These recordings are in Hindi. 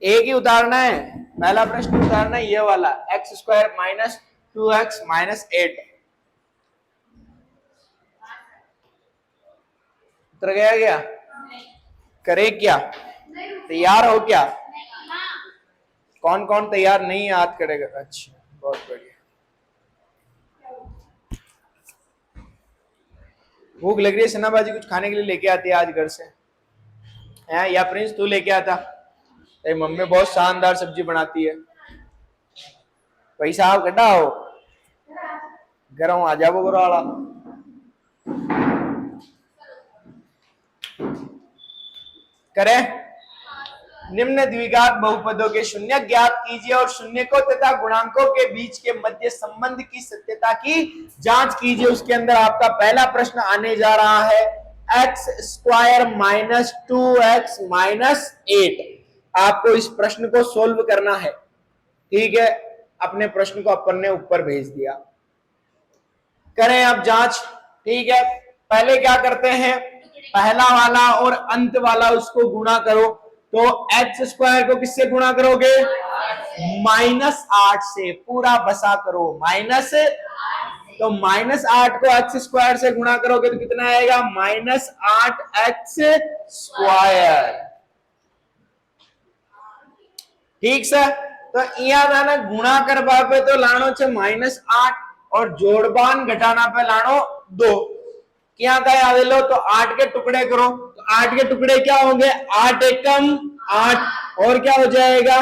एक ही उतारना है, पहला प्रश्न उतारना है ये वाला, x square minus 2x minus 8। उतर गया क्या? करे क्या? तैयार हो क्या? कौन कौन तैयार नहीं याद करेगा? अच्छा बहुत बढ़िया। भूख लग रही है, सनाबाजी कुछ खाने के लिए लेके आती है आज घर से है, या प्रिंस तू लेके आता? तेरी मम्मी बहुत शानदार सब्जी बनाती है। पैसा आप कटा हो घर आ जाओ गुरु वाला करे। निम्न द्विघात बहुपदों के शून्य ज्ञात कीजिए और शून्य को तथा गुणांकों के बीच के मध्य संबंध की सत्यता की जांच कीजिए। उसके अंदर आपका पहला प्रश्न आने जा रहा है x square minus 2x minus 8। आपको इस प्रश्न को सोल्व करना है, ठीक है। अपने प्रश्न को अपन ने ऊपर भेज दिया, करें अब जांच, ठीक है। पहले क्या करते हैं, पहला वाला और अंत वाला उसको गुणा करो। तो एक्स स्क्वायर को किससे गुणा करोगे? -8 से। पूरा बसा करो माइनस, तो -8 को एक्स स्क्वायर से गुणा करोगे तो कितना आएगा? -8x square. ठीक से। तो यहाँ ना गुणा करवा पे तो लानो छे -8 और जोड़बान घटाना पे लानो 2। क्या कहे आवेलो? तो 8 के टुकड़े करो, तो 8 के टुकड़े क्या होंगे? 8 एकम 8 और क्या हो जाएगा?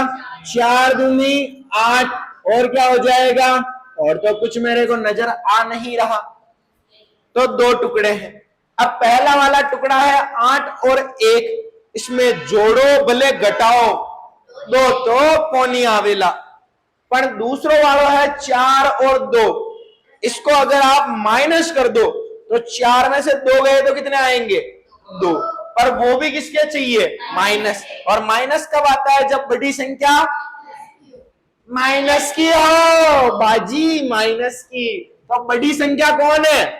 4 दूनी 8 और क्या हो जाएगा? और तो कुछ मेरे को नजर आ नहीं रहा, तो 2 टुकड़े हैं। अब पहला वाला टुकड़ा है 8 और 1, इसमें जोड़ो भले घटाओ 2 तो कोनी आवेला। पर दूसरो वाला है 4 और 2, इसको अगर आप माइनस कर दो तो 4 में से 2 गए तो कितने आएंगे? 2। पर वो भी किसके चाहिए? माइनस। और माइनस कब आता है? जब बड़ी संख्या माइनस की हो बाजी, माइनस की। तो बड़ी संख्या कौन है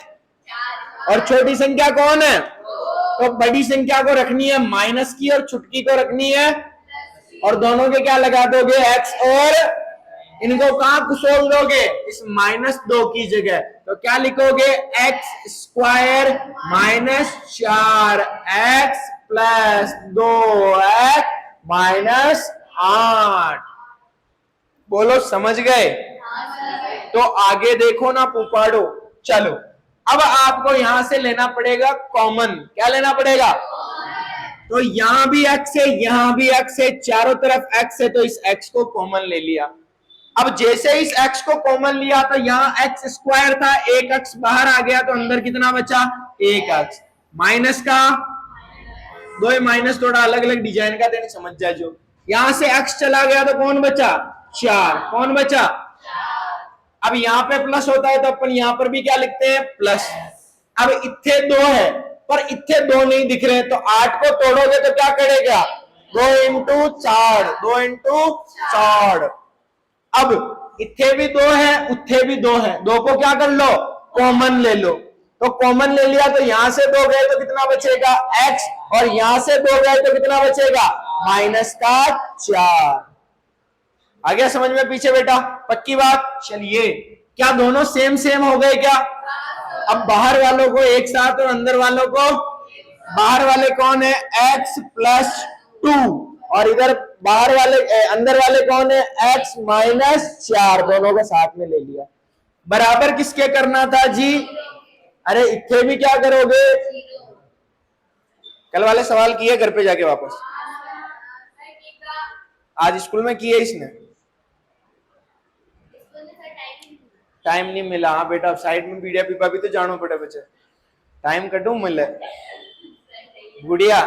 और छोटी संख्या कौन है? तो बड़ी संख्या को रखनी है माइनस की और छुटकी को रखनी है, और दोनों के क्या लगा दोगे? एक्स, और इनको कहां सोल दोगे? इस -2 की जगह। तो क्या लिखोगे? X square minus 4x plus 2x minus 8। बोलो समझ गए? तो आगे देखो ना पुपाड़ो। चलो अब आपको यहां से लेना पड़ेगा कॉमन। क्या लेना पड़ेगा? तो यहां भी x है, यहां भी x है, चारों तरफ x है, तो इस x को कॉमन ले लिया। अब जैसे इस x को कॉमन लिया तो यहाँ x स्क्वायर था, एक x बाहर आ गया, तो अंदर कितना बचा? 1x। माइनस का 2 माइनस थोड़ा अलग अलग डिजाइन का देने समझ जाए। जो यहां से x चला गया तो कौन बचा? 4। कौन बचा? अब यहाँ पे प्लस होता है तो अपन यहाँ पर भी क्या लिखते हैं? प्लस। अब इत्थे 2 है पर इत्थे 2 नहीं दिख रहे, तो 8 को तोड़ोगे तो क्या करेगा? 2 इंटू 4, 2 इंटू 4। अब इत्थे भी 2 है, उत्थे भी 2 है, 2 को क्या कर लो? कॉमन ले लो। तो कॉमन ले लिया तो यहां से 2 गए तो कितना बचेगा? x, और यहां से 2 गए तो कितना बचेगा? माइनस का 4। आ गया समझ में पीछे बेटा? पक्की बात? चलिए, क्या दोनों सेम सेम हो गए क्या? अब बाहर वालों को एक साथ और अंदर वालों को, बाहर वाले कौन है? x प्लस 2, और इधर बाहर वाले अंदर वाले कौन है? x minus 4। दोनों को साथ में ले लिया। बराबर किसके करना था जी? अरे इत्थे भी क्या करोगे? कल वाले सवाल किए घर पे जाके वापस? आज स्कूल में किए इसने? टाइम नहीं मिला? हाँ बेटा, साइड में पीढ़िया पीपा भी तो जानो पड़े बच्चे, टाइम कटू मिले। गुड़िया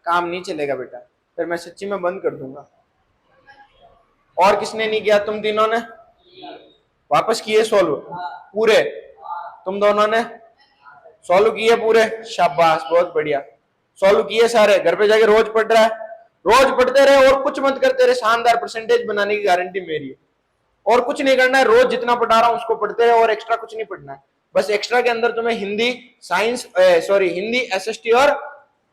काम नहीं चलेगा बेटा, फिर मैं सच्ची में बंद कर दूंगा। और किसने नहीं किया? तुम तीनों ने वापस किए सॉल्व पूरे? तुम दोनों ने सॉल्व किए पूरे? शाबाश, बहुत बढ़िया, सॉल्व किए सारे। घर पे जाके रोज पढ़ रहा है, रोज पढ़ते रहे और कुछ मत करते रहे, शानदार परसेंटेज बनाने की गारंटी मेरी है। और कुछ नहीं करना है, रोज जितना पढ़ा रहा हूं उसको पढ़ते रहे, और एक्स्ट्रा कुछ नहीं पढ़ना है। बस एक्स्ट्रा के अंदर तुम्हें Hindi science sorry Hindi SST और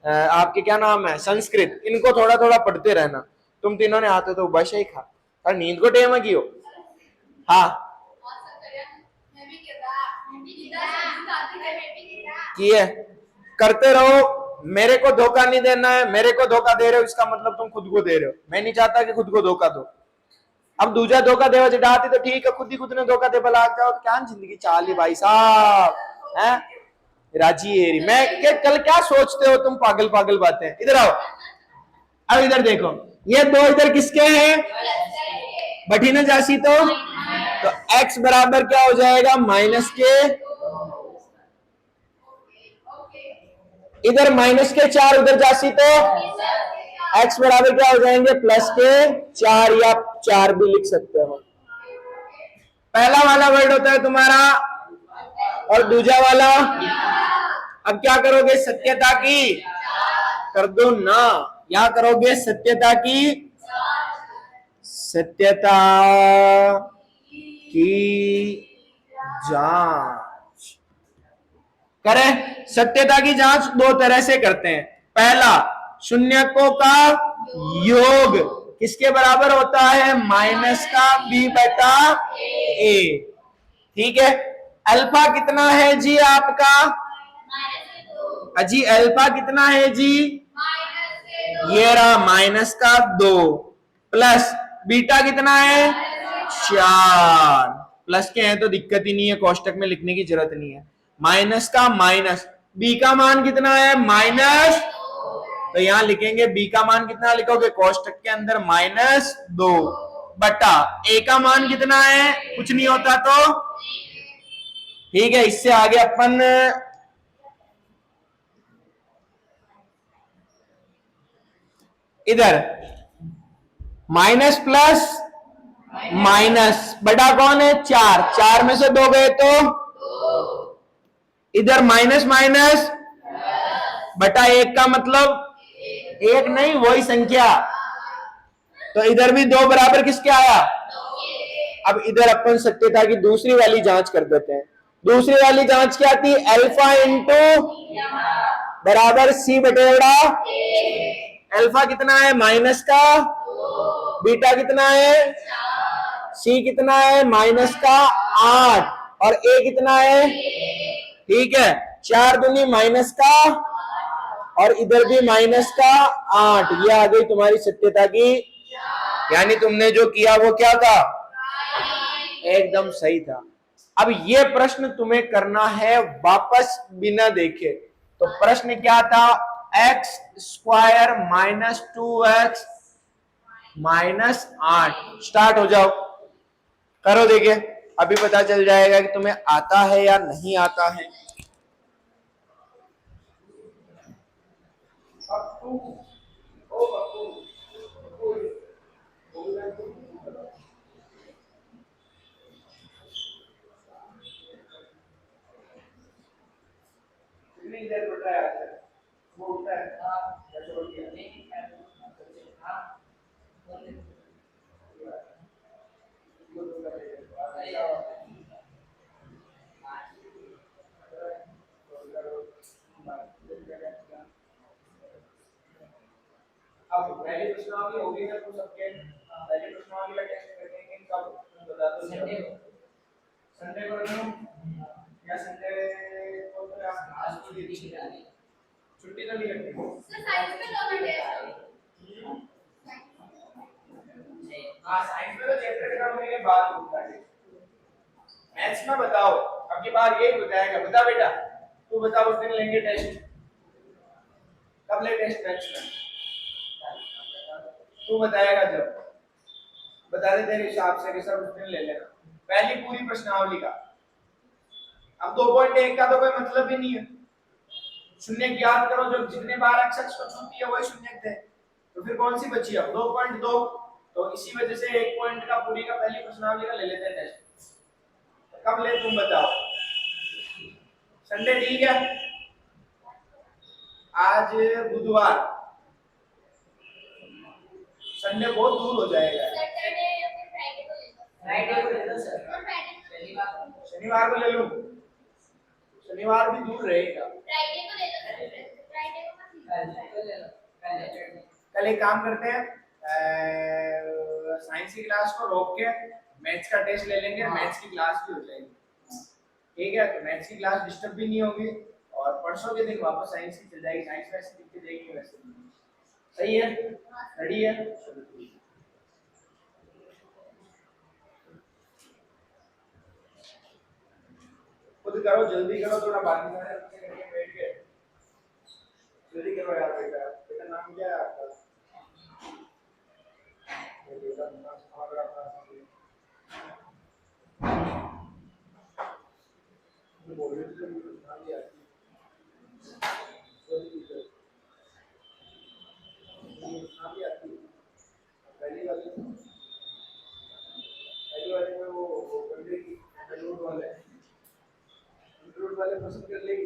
आपके क्या नाम है संस्कृत, इनको थोड़ा थोड़ा पढ़ते रहना। तुम तीनों ने आते तो बस ही खा और नींद को टेम की हो। हाँ किए करते रहो, मेरे को धोखा नहीं देना है। मेरे को धोखा दे रहे हो इसका मतलब तुम खुद को दे रहे हो। मैं नहीं चाहता कि खुद को धोखा दो। अब दूसरा धोखा देवा चढ़ाती तो ठीक है, खुद ही खुद ने धोखा दे बला जाओ तो क्या जिंदगी चाली भाई साहब है। राजी एरी मैं कल क्या सोचते हो तुम, पागल पागल बातें। इधर आओ, अब इधर देखो, ये दो इधर किसके हैं, बटी न जासी तो x बराबर क्या हो जाएगा माइनस के, इधर माइनस के 4 उधर जासी तो x बराबर क्या हो जाएंगे प्लस के 4 या 4 भी लिख सकते हो। पहला वाला वर्ड होता है तुम्हारा और दूसरा वाला। अब क्या करोगे, सत्यता की कर दो ना, क्या करोगे सत्यता की, सत्यता की जांच करें। सत्यता की जांच दो तरह से करते हैं। पहला, शून्यकों का योग किसके बराबर होता है, माइनस का b बटा a। ठीक है, अल्फा कितना है जी आपका, अजी अल्फा कितना है जी, ये रहा माइनस का 2 प्लस बीटा कितना है 4। प्लस के हैं तो दिक्कत ही नहीं है, कोष्टक में लिखने की जरूरत नहीं है। माइनस का माइनस, बी का मान कितना है माइनस, तो यहां लिखेंगे बी का मान कितना लिखोगे कोष्टक के अंदर -2 बटा ए का मान कितना है, कुछ नहीं होता तो ठीक है। इससे आगे अपन इधर माइनस प्लस माइनस बटा कौन है 4, 4 में से 2 गए तो इधर माइनस माइनस बटा 1 का मतलब 1 नहीं वही संख्या, तो इधर भी 2 बराबर किसके आया। अब इधर अपन सत्यता की दूसरी वाली जांच कर देते हैं। दूसरी वाली जांच क्या थी, अल्फा इंटू बराबर सी बटेड़ा, अल्फा कितना है माइनस का, बीटा कितना है, सी कितना है माइनस का 8 और ए कितना है, ठीक है 4 दूनी माइनस का और इधर भी माइनस का 8। ये आ गई तुम्हारी सत्यता की, यानी तुमने जो किया वो क्या था, एकदम सही था। अब ये प्रश्न तुम्हें करना है वापस बिना देखे। तो प्रश्न क्या था, x square minus 2x minus 8। Start हो जाओ, करो देखिए, अभी पता चल जाएगा कि तुम्हें आता है या नहीं आता है। अब पहली प्रश्नावली होगी ना तो सबके पहली प्रश्नावली का टेस्ट करेंगे कब, बता दो। संडे को या संडे को तो आप आज की छुट्टी तो नहीं रखते सर, साइंस में दोनों टेस्ट। हां साइंस में तो चैप्टर खत्म होने के बाद होता है। मैथ्स में बताओ अब की बार यही बताएगा, बता बेटा तू बता उस दिन लेंगे टेस्ट, कब ले टेस्ट मैथ्स में तू बताएगा, जब बता दे तेरे हिसाब से कि सर उस दिन ले लेना पहली पूरी प्रश्नावली का। अब 2.1 का तो कोई मतलब ही नहीं है, शून्य याद करो जो जितने बार x को छूती है वही शून्य थे, तो फिर कौन सी बची अब 2.2। तो इसी वजह से 1 पॉइंट का पूरी का पहली प्रश्नावली का ले लेते हैं टेस्ट। तो कब ले तुम बताओ, संडे ठीक है, आज बुधवार, संडे बहुत दूर हो जाएगा, सैटरडे या फिर फ्राइडे को ले लो सर, शनिवार को ले लो, शनिवार भी दूर रहेगा, फ्राइडे को ले लो, फ्राइडे को मत ले लो, कल एक काम करते हैं साइंस की क्लास को रोक के मैथ्स का टेस्ट ले लेंगे, मैथ्स की क्लास भी हो जाएगी। ठीक है, तो मैथ्स की क्लास डिस्टर्ब भी नहीं होगी और परसों के दिन वापस साइंस की चल जाएगी। साइंस वैसे लिख के देगी वैसे। सही है, रेडी है? चलो ठीक है, खुद करो, जल्दी करो, थोड़ा बाकी सारे बच्चे करके बैठ के जल्दी करो यार। बेटा बेटा नाम क्या है आपका? बेटा नाम हमारा बोल रहे थे नाम क्या है? नाम क्या है? पहली वाली में वो कर लेगी, रूट वाले पसंद कर लेगी।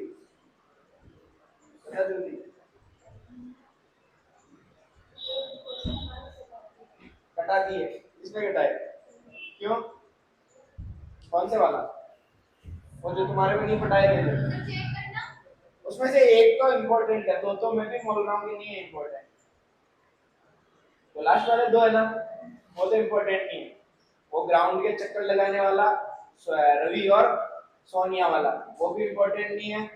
बता जल्दी, कटा दिए, इसमें कटाए क्यों? कौन से वाला? वो जो तुम्हारे में नहीं पटाए गए, उसमें से एक तो इम्पोर्टेंट है, दो तो मैं भी बोल रहा हूँ कि नहीं है इम्पोर्टेंट। तो लास्ट वाले दो है ना, वो तो इम्पोर्टेंट नहीं है। वो ग्राउंड के चक्कर लगाने वाला रवि और सोनिया वाला, वो भी इम्पोर्टेंट नहीं है।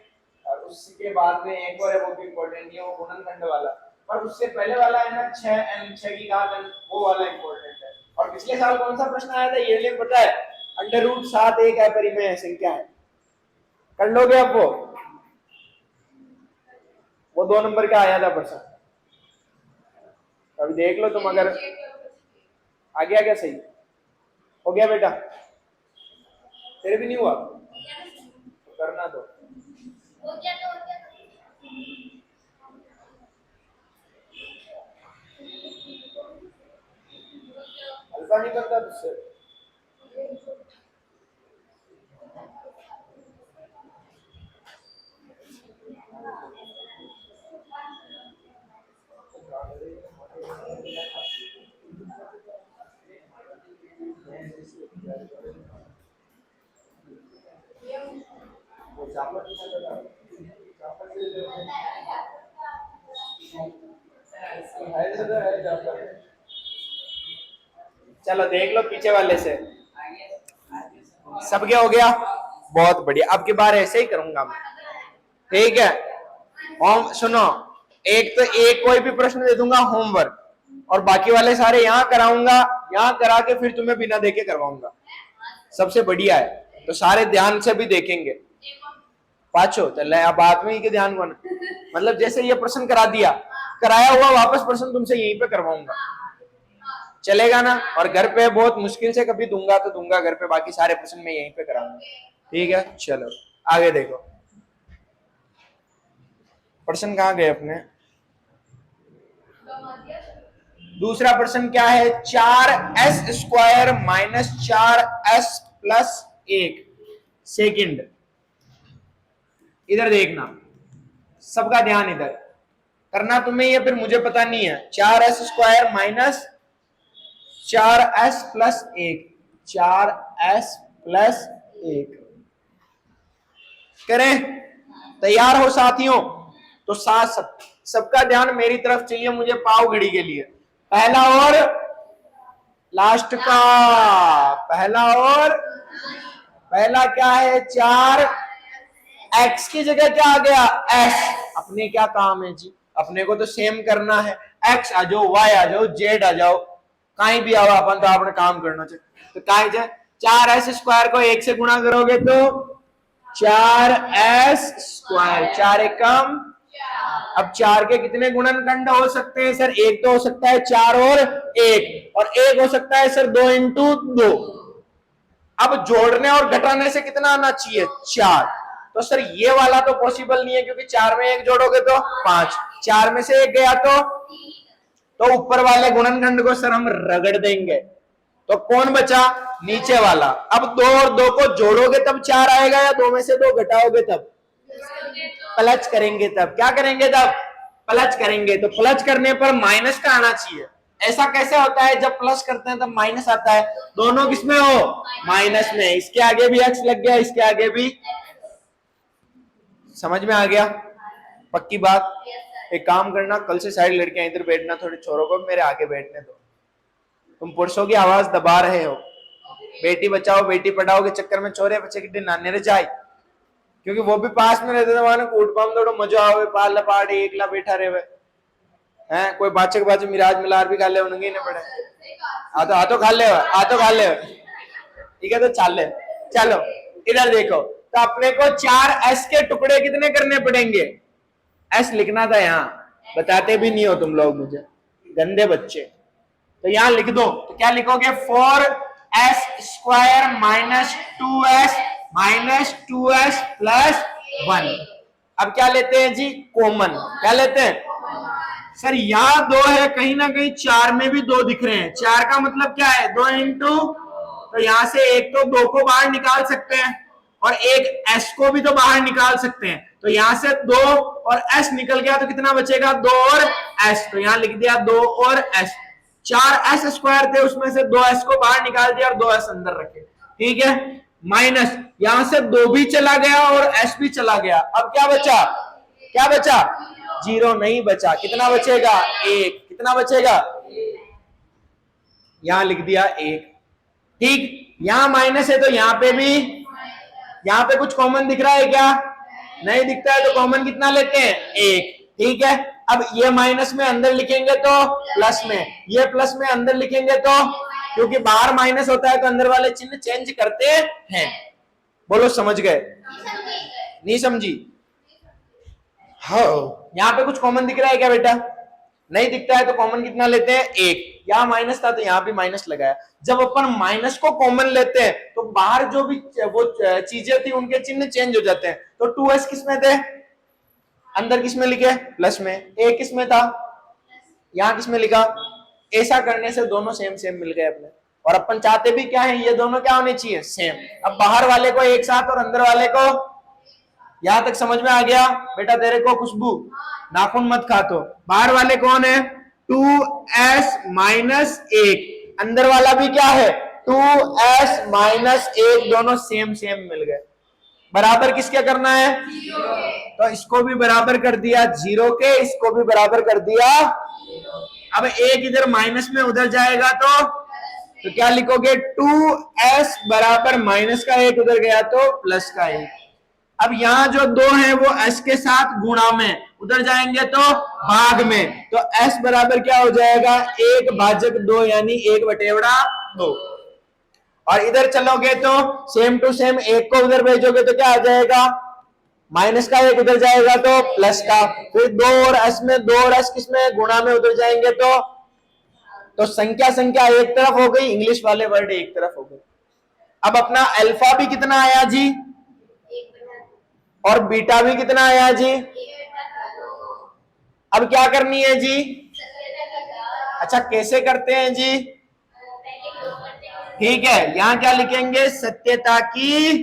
और उसके बाद में एक और है, वो भी इम्पोर्टेंट नहीं है, वो गुणनखंड वाला। पर उससे पहले वाला है ना 6 की घात n, वो वाला इम्पोर्टेंट है। और पिछले साल कौन सा प्रश्न आया था ये लिए पता है? √7 एक अपरिमेय संख्या है। कर लोगे आप वो 2 नंबर का आया था प्रश्न, अभी देख लो तुम। अगर आ गया क्या? सही हो गया बेटा? तेरे भी नहीं हुआ तो करना तो अल्फा नहीं करता तुझसे। चलो देख लो पीछे वाले से, सब क्या हो गया? बहुत बढ़िया। अब की बार ऐसे ही करूंगा मैं, ठीक है? होम सुनो, एक तो एक कोई भी प्रश्न दे दूंगा होमवर्क, और बाकी वाले सारे यहाँ कराऊंगा, यहाँ करा के फिर तुम्हें बिना देखे करवाऊंगा। सबसे बढ़िया है, तो सारे ध्यान से भी देखेंगे। पाचो चल अब बात में ही के ध्यान को, मतलब जैसे ये प्रश्न करा दिया, कराया हुआ वापस प्रश्न तुमसे यहीं पे करवाऊंगा, चलेगा ना? और घर पे बहुत मुश्किल से कभी दूंगा तो दूंगा, घर पे बाकी सारे प्रश्न मैं यहीं पे कराऊंगा, ठीक है? चलो आगे देखो, प्रश्न कहाँ गए अपने? दूसरा प्रश्न क्या है? 4s² - 4s + 1 second. इधर देखना, सबका ध्यान इधर करना तुम्हें, ये फिर मुझे पता नहीं है। 4s² - 4s + 1, 4s + 1 करें? तैयार हो साथियों? तो सबका ध्यान मेरी तरफ चाहिए, मुझे पाव घड़ी के लिए। पहला और लास्ट का, पहला और पहला क्या है? 4, x की जगह क्या आ गया? s। अपने क्या काम है जी? अपने को तो सेम करना है, x आ जाओ, y आ जाओ, z आ जाओ, कहीं भी आओ, अपन तो अपने काम करना चाहिए। तो कहीं जाए 4s² को 1 से गुणा करोगे तो 4s², 4 एकम। अब 4 के कितने गुणनखंड हो सकते हैं सर? एक तो हो सकता है 4 और 1 हो सकता है सर 2 × 2। अब जोड़ने और घटाने से कितना आना चाहिए? 4। तो सर ये वाला तो पॉसिबल नहीं है, क्योंकि 4 में 1 जोड़ोगे तो 5, 4 में से 1 गया तो ऊपर वाले गुणनखंड को सर हम रगड़ देंगे, तो कौन बचा? नीचे वाला। अब 2 और 2 को जोड़ोगे तब 4 आएगा, या 2 में से 2 घटाओगे तब? प्लस करेंगे तब। क्या करेंगे तब? प्लस करेंगे। तो प्लस करने पर माइनस का आना चाहिए। ऐसा कैसे होता है? जब प्लस करते हैं तब माइनस आता है। दोनों किसमें हो? माइनस में। इसके आगे भी x लग गया, इसके आगे भी। समझ में आ गया? पक्की बात, एक काम करना, कल से सारी लड़कियां इधर बैठना, थोड़े छोरों को मेरे आगे बैठने दो। तुम पुरुषों की आवाज दबा रहे हो। बेटी बचाओ बेटी पढ़ाओ के चक्कर में छोरे बच्चे कितने नाने रह जाए, क्योंकि वो भी पास में रहते थे, वहां कूट पाम दौड़ो मजा आवे, पाल पाड़े एकला बैठा रहे हैं, कोई बाचक बाचक मिराज मिलार भी खा ले उनके नहीं पड़े। आ तो खा ले, ठीक है, तो चलो इधर देखो। तो अपने को 4 एस के टुकड़े कितने करने पड़ेंगे? एस लिखना था यहाँ, बताते भी नहीं हो तुम लोग मुझे, गंदे बच्चे। तो यहाँ लिख दो, तो क्या लिखोगे? 4s² minus 2s minus 2s plus 1। अब क्या लेते हैं जी? कॉमन। क्या लेते हैं सर? यहाँ 2 है, कहीं ना कहीं 4 में भी 2 दिख रहे हैं। 4 का मतलब क्या है? 2 इंटू, तो यहां से एक तो 2 को बाहर निकाल सकते हैं और एक s को भी तो बाहर निकाल सकते हैं। तो यहां से 2 और s निकल गया तो कितना बचेगा? 2 और s। तो यहां लिख दिया 2 और s। 4s² थे, उसमें से 2s को बाहर निकाल दिया और 2s अंदर रखे। ठीक है, माइनस यहां से 2 भी चला गया और s भी चला गया। अब क्या बचा? क्या बचा? 0 नहीं बचा। कितना बचेगा? 1। कितना बचेगा? यहां लिख दिया 1। ठीक, यहां माइनस है तो यहां पे भी, यहां पे कुछ कॉमन दिख रहा है क्या? नहीं दिखता है, तो कॉमन कितना लेते हैं? 1। ठीक है, अब ये माइनस में अंदर लिखेंगे तो प्लस में, ये प्लस में अंदर लिखेंगे तो, क्योंकि बाहर माइनस होता है तो अंदर वाले चिन्ह चेंज करते हैं। बोलो समझ गए? नहीं समझी? हाँ, यहाँ पे कुछ कॉमन दिख रहा है क्या बेटा? नहीं दिखता है, तो कॉमन कितना लेते हैं? 1। यहाँ माइनस था तो यहाँ भी माइनस लगाया। जब अपन माइनस को कॉमन लेते हैं तो बाहर जो भी वो चीजें थी उनके चिन्ह चेंज हो जाते हैं। तो 2s किस में थे? अंदर किस में लिखे? प्लस में। a किस में था? यहाँ किस में लिखा? ऐसा करने से दोनों सेम सेम मिल गए अपने। और अपन चाहते भी क्या है? ये दोनों क्या होने चाहिए? सेम। अब बाहर वाले को एक साथ और अंदर वाले को, यहां तक समझ में आ गया बेटा? तेरे को खुशबू नाखून मत खा। तो बाहर वाले कौन है? 2s minus 1। अंदर वाला भी क्या है? 2s minus 1। दोनों सेम सेम मिल गए। बराबर किसके करना है? 0 के। तो इसको भी बराबर कर दिया 0 के, इसको भी बराबर कर दिया। अब 1 इधर माइनस में उधर जाएगा तो क्या लिखोगे? 2s बराबर माइनस का 1 उधर गया तो प्लस का 1। अब यहाँ जो 2 है वो s के साथ गुणा में, उधर जाएंगे तो भाग में। तो s बराबर क्या हो जाएगा? 1/2, यानी 1/2। और इधर चलोगे तो सेम टू सेम 1 को उधर भेजोगे तो क्या आ जाएगा? माइनस का 1 उधर जाएगा तो प्लस का। फिर 2 और s में, 2 और s किसमें? गुणा में, उधर जाएंगे तो संख्या संख्या एक तरफ हो गई, इंग्लिश वाले वर्ड एक तरफ हो गए। अब अपना अल्फा भी कितना आया जी? और बीटा भी कितना आया जी? अब क्या करनी है जी? अच्छा, कैसे करते हैं जी? ठीक है, यहां क्या लिखेंगे? सत्यता की,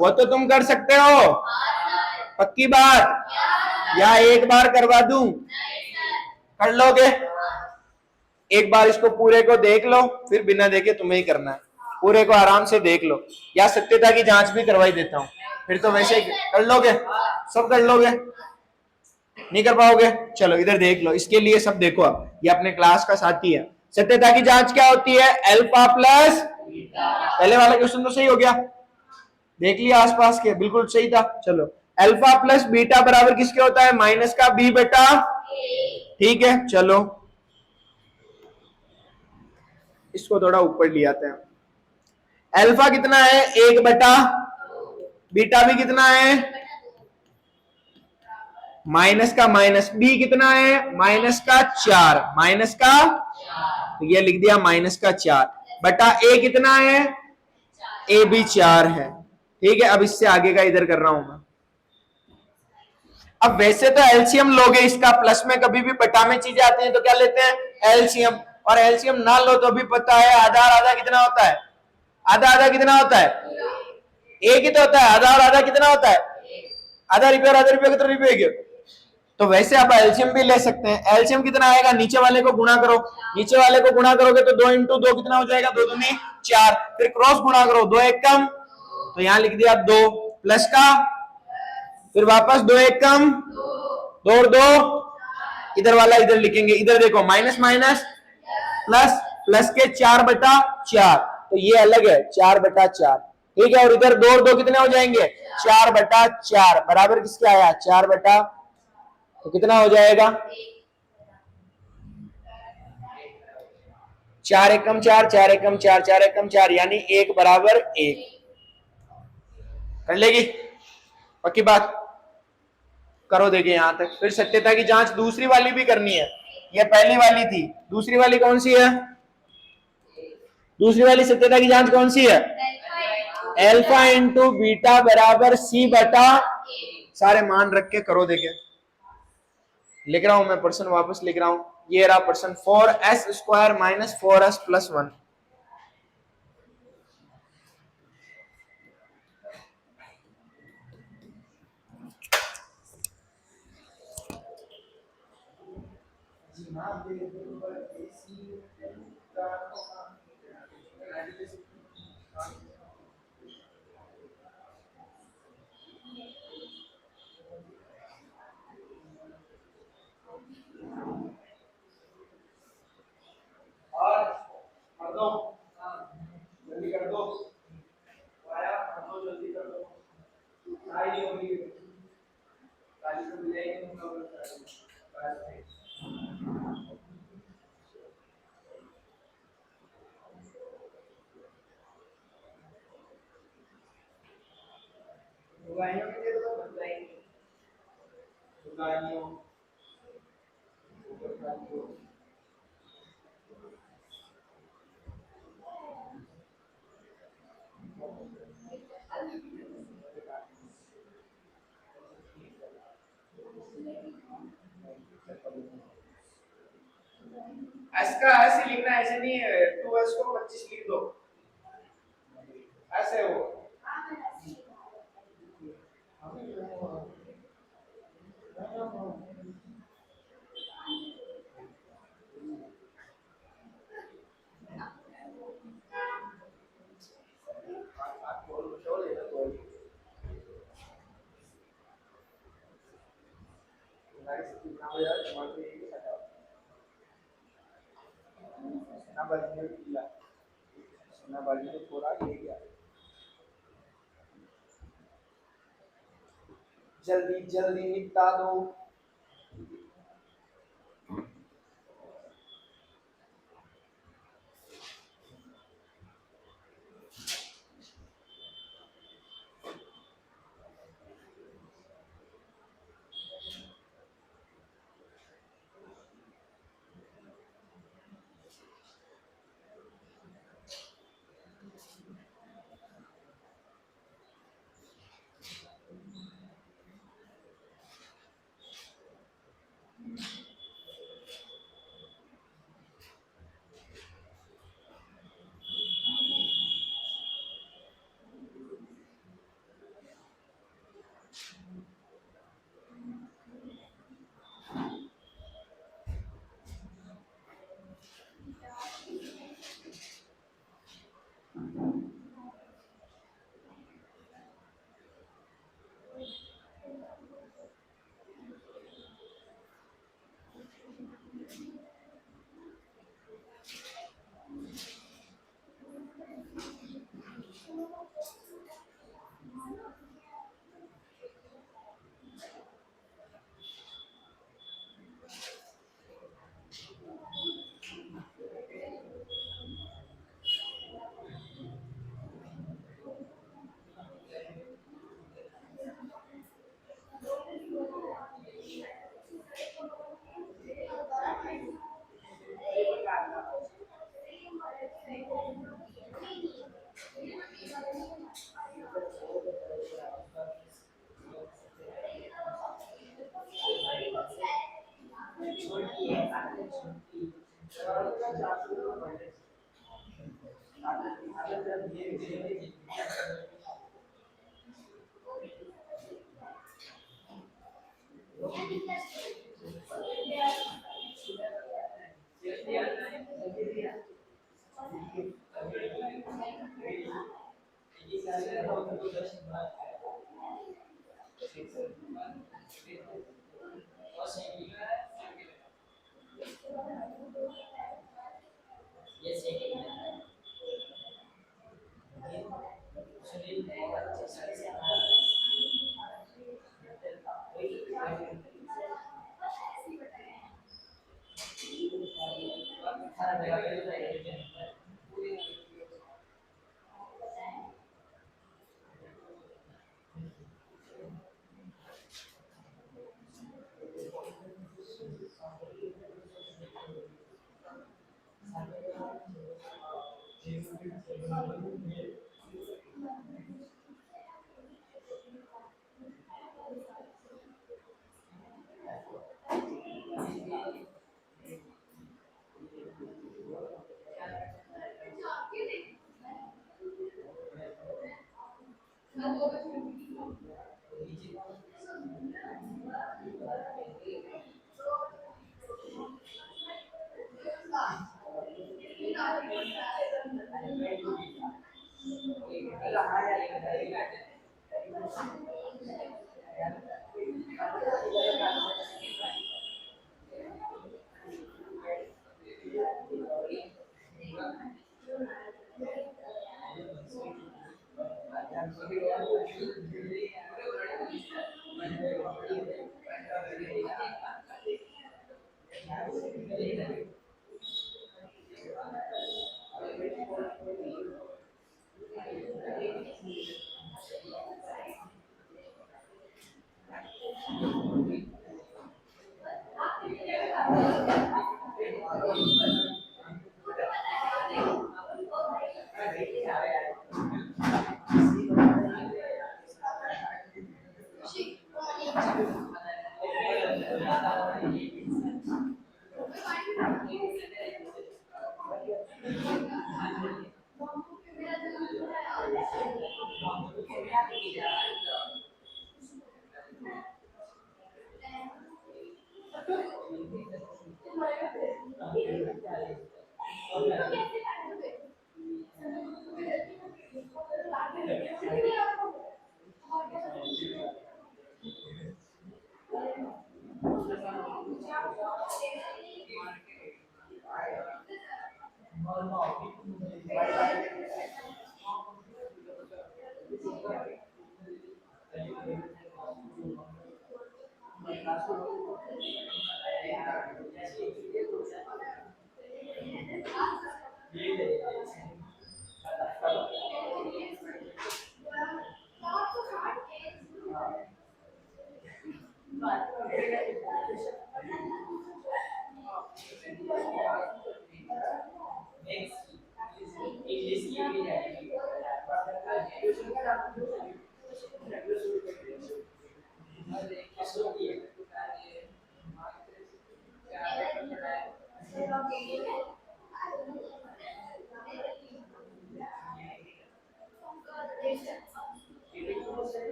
वो तो तुम कर सकते हो, पक्की बात? या एक बार करवा दूं? कर लोगे? एक बार इसको पूरे को देख लो, फिर बिना देखे तुम्हें ही करना है। पूरे को आराम से देख लो, या सत्यता की जांच भी करवाई देता हूं, फिर तो वैसे ही कर लोगे। सब कर लोगे? नहीं कर पाओगे? चलो इधर देख लो, इसके लिए सब देखो। आप ये अपने क्लास का साथी है। सत्यता की जांच क्या होती है? अल्फा प्लस, पहले वाला क्वेश्चन तो सही हो गया, देख लिया आसपास के, बिल्कुल सही था। चलो, अल्फा प्लस बीटा बराबर किसके होता है? माइनस का b बटा। ठीक है, चलो इसको थोड़ा ऊपर ले आते हैं। अल्फा कितना है? 1 बटा, बीटा भी कितना है? माइनस का माइनस, बी कितना है? माइनस का 4, माइनस का, तो ये लिख दिया माइनस का 4 बटा ए कितना है? ए भी 4 है। ठीक है, अब इससे आगे का इधर कर रहा हूं मैं। अब वैसे तो एलसीएम लोगे इसका, प्लस में कभी भी बटा में चीजें आती हैं तो क्या लेते हैं? एलसीएम। और एलसीएम ना लो तो भी पता है आधा और आधा कितना होता है? आधा आधा कितना होता है? एक ही तो होता है। आधा और आधा कितना होता है? आधा रुपये और आधा रुपये कितना रुपये? तो वैसे आप एलसीएम भी ले सकते हैं। एलसीएम कितना आएगा? नीचे वाले को गुणा करो, नीचे वाले को गुणा करोगे तो 2 इंटू 2 कितना हो जाएगा? 2 दूनी 4, फिर क्रॉस गुणा करो, 2 एक कम, तो यहां लिख दिया 2 प्लस का, फिर वापस 2 एक कम, 2 और 2 इधर वाला इधर लिखेंगे, इधर देखो माइनस माइनस प्लस, प्लस के 4/4, तो ये अलग है 4/4, ठीक है। और इधर दो और दो कितने हो जाएंगे, 4/4 बराबर किसके आया 4 तो कितना हो जाएगा 4 एकम 4, 4 एकम 4, 4 एकम 4, यानी 1 बराबर 1। कर लेगी पक्की बात, करो देखिए यहां तक। फिर सत्यता की जांच दूसरी वाली भी करनी है, यह पहली वाली थी, दूसरी वाली कौन सी है, दूसरी वाली सत्यता की जांच कौन सी है, अल्फा इंटू बीटा बराबर सी बटा, सारे मान रख के करो देखिए। लिख रहा हूं मैं पर्सन, वापस लिख रहा हूं, ये रहा person 4s² minus 4s plus 1। और कर दो, जल्दी कर दो, आया कर दो, जल्दी कर दो, आई होगी गाली तो मिलेगी तुम लोगों को। गाइयों के लिए तो बताएंगे, गाइयों इसका ऐसे लिखना, ऐसे नहीं है, 2s को 25 लिख दो, ऐसे हो जल्दी जल्दी निपटा दो।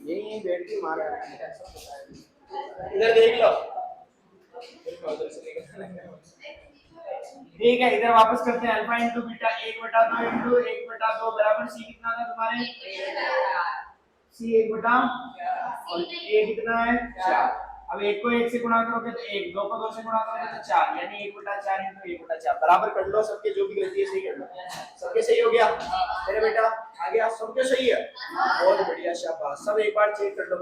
यही बैठ के मारा इधर देख लो ठीक है, इधर वापस करते हैं। अल्फा इंटू बीटा 1/2 इंटू 1/2 बराबर सी कितना था तुम्हारे? सी 1/, और ए कितना है? 4। अब 1 को 1 से गुणा करोगे तो 1, 2 को 2 से गुणा करोगे तो 4, यानी 1/4 इंटू 1/4 बराबर कर लो। सबके जो भी गलती है सही कर लो। सबके सही हो गया मेरे बेटा? आ गया सबके सही है? बहुत बढ़िया, शाबाश। सब एक बार चेक कर लो।